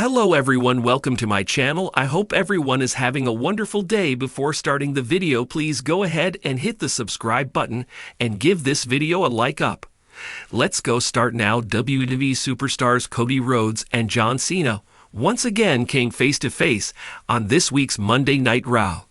Hello everyone, welcome to my channel. I hope everyone is having a wonderful day. Before starting the video, please go ahead and hit the subscribe button and give this video a like up. Let's go start now. WWE superstars Cody Rhodes and John Cena once again came face to face on this week's Monday Night Raw.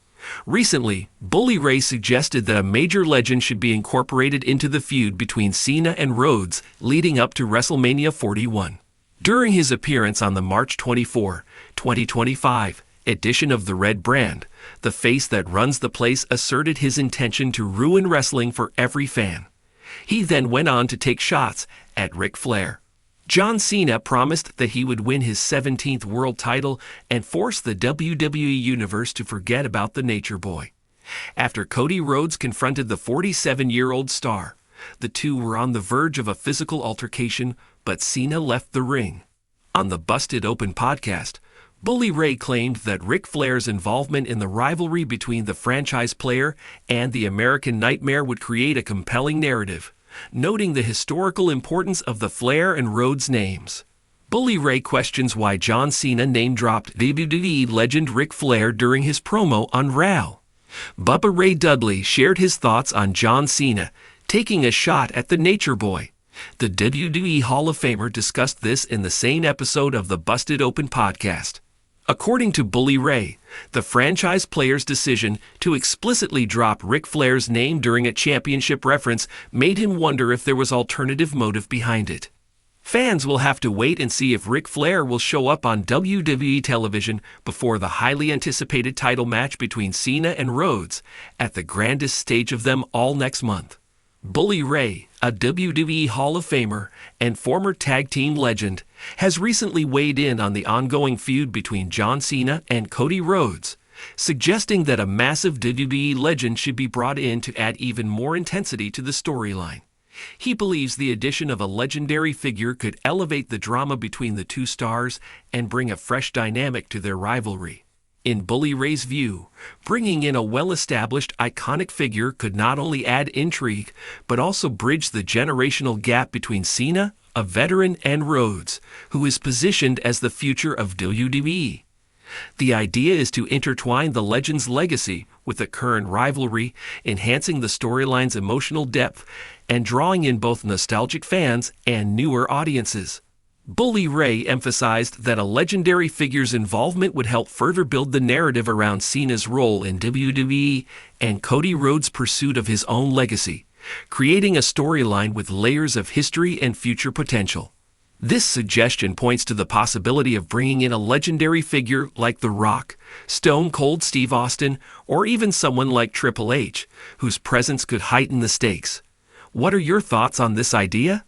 Recently, Bully Ray suggested that a major legend should be incorporated into the feud between Cena and Rhodes leading up to WrestleMania 41. During his appearance on the March 24, 2025 edition of the Red Brand, the face that runs the place asserted his intention to ruin wrestling for every fan. He then went on to take shots at Ric Flair. John Cena promised that he would win his 17th world title and force the WWE Universe to forget about the Nature Boy. After Cody Rhodes confronted the 47-year-old star, the two were on the verge of a physical altercation, but Cena left the ring. On the Busted Open podcast, Bully Ray claimed that Ric Flair's involvement in the rivalry between the franchise player and the American Nightmare would create a compelling narrative, noting the historical importance of the Flair and Rhodes names. Bully Ray questions why John Cena name-dropped WWE legend Ric Flair during his promo on Raw. Bubba Ray Dudley shared his thoughts on John Cena taking a shot at the Nature Boy. The WWE Hall of Famer discussed this in the same episode of the Busted Open podcast. According to Bully Ray, the franchise player's decision to explicitly drop Ric Flair's name during a championship reference made him wonder if there was alternative motive behind it. Fans will have to wait and see if Ric Flair will show up on WWE television before the highly anticipated title match between Cena and Rhodes at the grandest stage of them all next month. Bully Ray, a WWE Hall of Famer and former tag team legend, has recently weighed in on the ongoing feud between John Cena and Cody Rhodes, suggesting that a massive WWE legend should be brought in to add even more intensity to the storyline. He believes the addition of a legendary figure could elevate the drama between the two stars and bring a fresh dynamic to their rivalry. In Bully Ray's view, bringing in a well-established, iconic figure could not only add intrigue, but also bridge the generational gap between Cena, a veteran, and Rhodes, who is positioned as the future of WWE. The idea is to intertwine the legend's legacy with the current rivalry, enhancing the storyline's emotional depth and drawing in both nostalgic fans and newer audiences. Bully Ray emphasized that a legendary figure's involvement would help further build the narrative around Cena's role in WWE and Cody Rhodes' pursuit of his own legacy, creating a storyline with layers of history and future potential. This suggestion points to the possibility of bringing in a legendary figure like The Rock, Stone Cold Steve Austin, or even someone like Triple H, whose presence could heighten the stakes. What are your thoughts on this idea?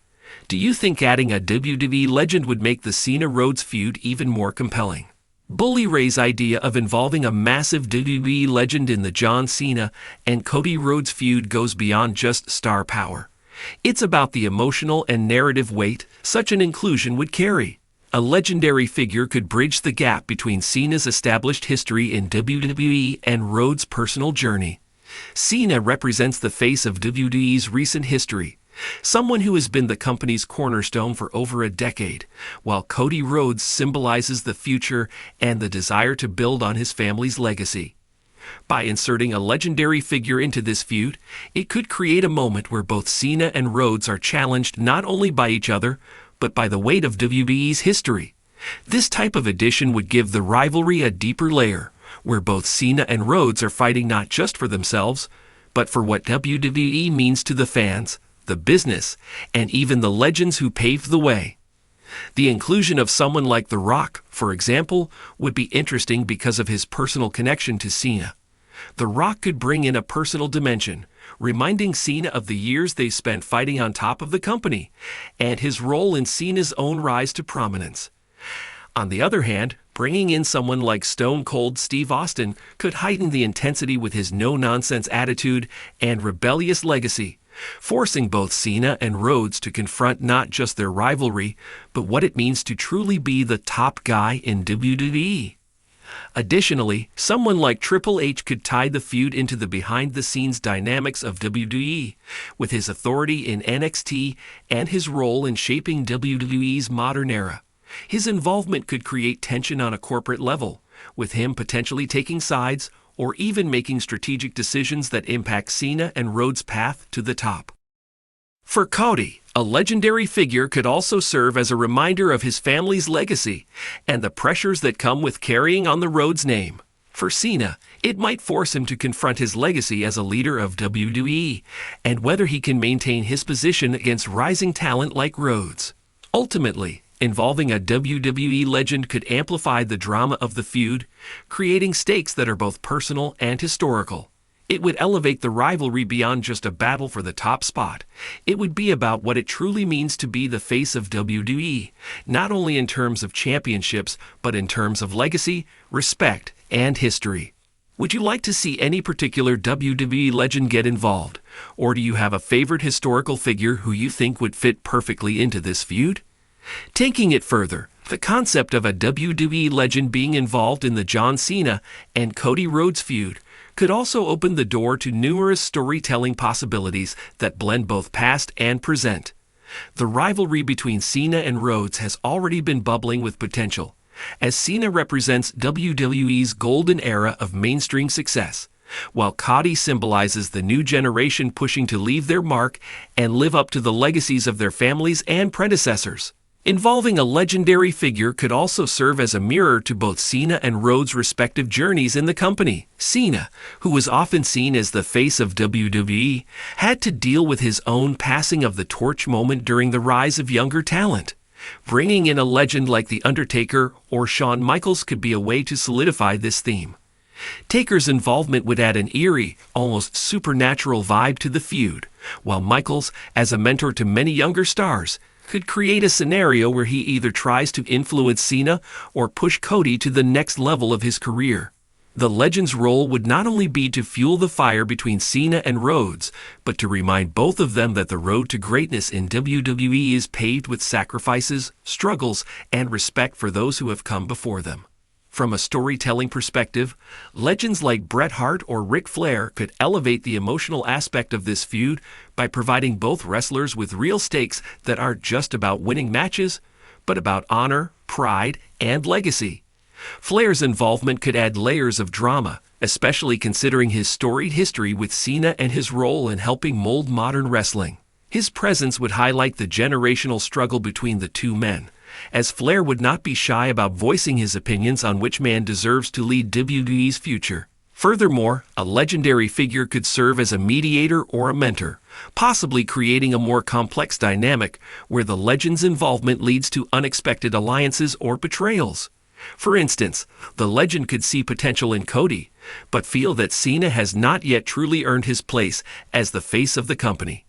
Do you think adding a WWE legend would make the Cena-Rhodes feud even more compelling? Bully Ray's idea of involving a massive WWE legend in the John Cena and Cody Rhodes feud goes beyond just star power. It's about the emotional and narrative weight such an inclusion would carry. A legendary figure could bridge the gap between Cena's established history in WWE and Rhodes' personal journey. Cena represents the face of WWE's recent history, someone who has been the company's cornerstone for over a decade, while Cody Rhodes symbolizes the future and the desire to build on his family's legacy. By inserting a legendary figure into this feud, it could create a moment where both Cena and Rhodes are challenged not only by each other, but by the weight of WWE's history. This type of addition would give the rivalry a deeper layer, where both Cena and Rhodes are fighting not just for themselves, but for what WWE means to the fans, the business, and even the legends who paved the way. The inclusion of someone like The Rock, for example, would be interesting because of his personal connection to Cena. The Rock could bring in a personal dimension, reminding Cena of the years they spent fighting on top of the company, and his role in Cena's own rise to prominence. On the other hand, bringing in someone like Stone Cold Steve Austin could heighten the intensity with his no-nonsense attitude and rebellious legacy, forcing both Cena and Rhodes to confront not just their rivalry, but what it means to truly be the top guy in WWE. Additionally, someone like Triple H could tie the feud into the behind-the-scenes dynamics of WWE, with his authority in NXT and his role in shaping WWE's modern era. His involvement could create tension on a corporate level, with him potentially taking sides or even making strategic decisions that impact Cena and Rhodes' path to the top. For Cody, a legendary figure could also serve as a reminder of his family's legacy and the pressures that come with carrying on the Rhodes name. For Cena, it might force him to confront his legacy as a leader of WWE and whether he can maintain his position against rising talent like Rhodes. Ultimately, involving a WWE legend could amplify the drama of the feud, creating stakes that are both personal and historical. It would elevate the rivalry beyond just a battle for the top spot. It would be about what it truly means to be the face of WWE, not only in terms of championships, but in terms of legacy, respect, and history. Would you like to see any particular WWE legend get involved? Or do you have a favorite historical figure who you think would fit perfectly into this feud? Taking it further, the concept of a WWE legend being involved in the John Cena and Cody Rhodes feud could also open the door to numerous storytelling possibilities that blend both past and present. The rivalry between Cena and Rhodes has already been bubbling with potential, as Cena represents WWE's golden era of mainstream success, while Cody symbolizes the new generation pushing to leave their mark and live up to the legacies of their families and predecessors. Involving a legendary figure could also serve as a mirror to both Cena and Rhodes' respective journeys in the company. Cena, who was often seen as the face of WWE, had to deal with his own passing of the torch moment during the rise of younger talent. Bringing in a legend like The Undertaker or Shawn Michaels could be a way to solidify this theme. Taker's involvement would add an eerie, almost supernatural vibe to the feud, while Michaels, as a mentor to many younger stars, could create a scenario where he either tries to influence Cena or push Cody to the next level of his career. The legend's role would not only be to fuel the fire between Cena and Rhodes, but to remind both of them that the road to greatness in WWE is paved with sacrifices, struggles, and respect for those who have come before them. From a storytelling perspective, legends like Bret Hart or Ric Flair could elevate the emotional aspect of this feud by providing both wrestlers with real stakes that aren't just about winning matches, but about honor, pride, and legacy. Flair's involvement could add layers of drama, especially considering his storied history with Cena and his role in helping mold modern wrestling. His presence would highlight the generational struggle between the two men, as Flair would not be shy about voicing his opinions on which man deserves to lead WWE's future. Furthermore, a legendary figure could serve as a mediator or a mentor, possibly creating a more complex dynamic where the legend's involvement leads to unexpected alliances or betrayals. For instance, the legend could see potential in Cody, but feel that Cena has not yet truly earned his place as the face of the company.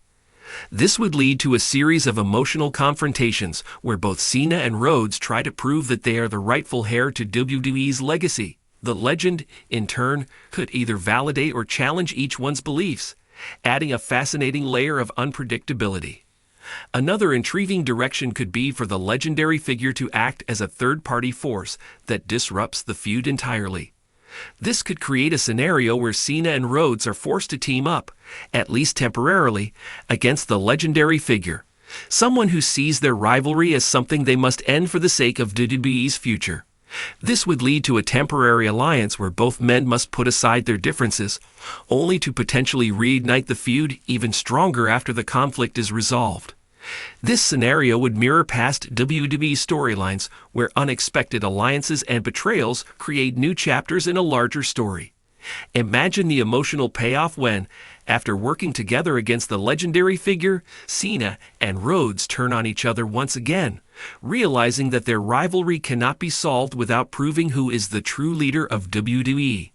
This would lead to a series of emotional confrontations where both Cena and Rhodes try to prove that they are the rightful heir to WWE's legacy. The legend, in turn, could either validate or challenge each one's beliefs, adding a fascinating layer of unpredictability. Another intriguing direction could be for the legendary figure to act as a third-party force that disrupts the feud entirely. This could create a scenario where Cena and Rhodes are forced to team up, at least temporarily, against the legendary figure, someone who sees their rivalry as something they must end for the sake of WWE's future. This would lead to a temporary alliance where both men must put aside their differences, only to potentially reignite the feud even stronger after the conflict is resolved. This scenario would mirror past WWE storylines where unexpected alliances and betrayals create new chapters in a larger story. Imagine the emotional payoff when, after working together against the legendary figure, Cena and Rhodes turn on each other once again, realizing that their rivalry cannot be solved without proving who is the true leader of WWE.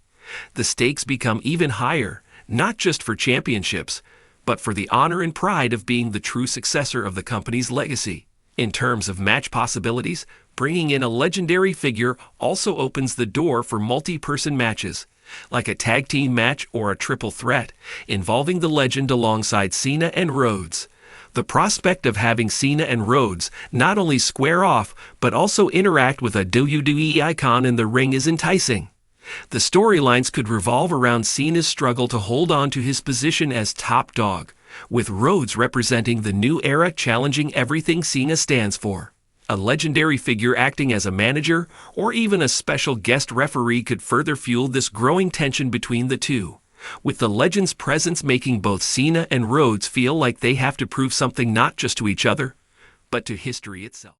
The stakes become even higher, not just for championships, but for the honor and pride of being the true successor of the company's legacy. In terms of match possibilities, bringing in a legendary figure also opens the door for multi-person matches, like a tag team match or a triple threat, involving the legend alongside Cena and Rhodes. The prospect of having Cena and Rhodes not only square off, but also interact with a WWE icon in the ring is enticing. The storylines could revolve around Cena's struggle to hold on to his position as top dog, with Rhodes representing the new era challenging everything Cena stands for. A legendary figure acting as a manager or even a special guest referee could further fuel this growing tension between the two, with the legend's presence making both Cena and Rhodes feel like they have to prove something not just to each other, but to history itself.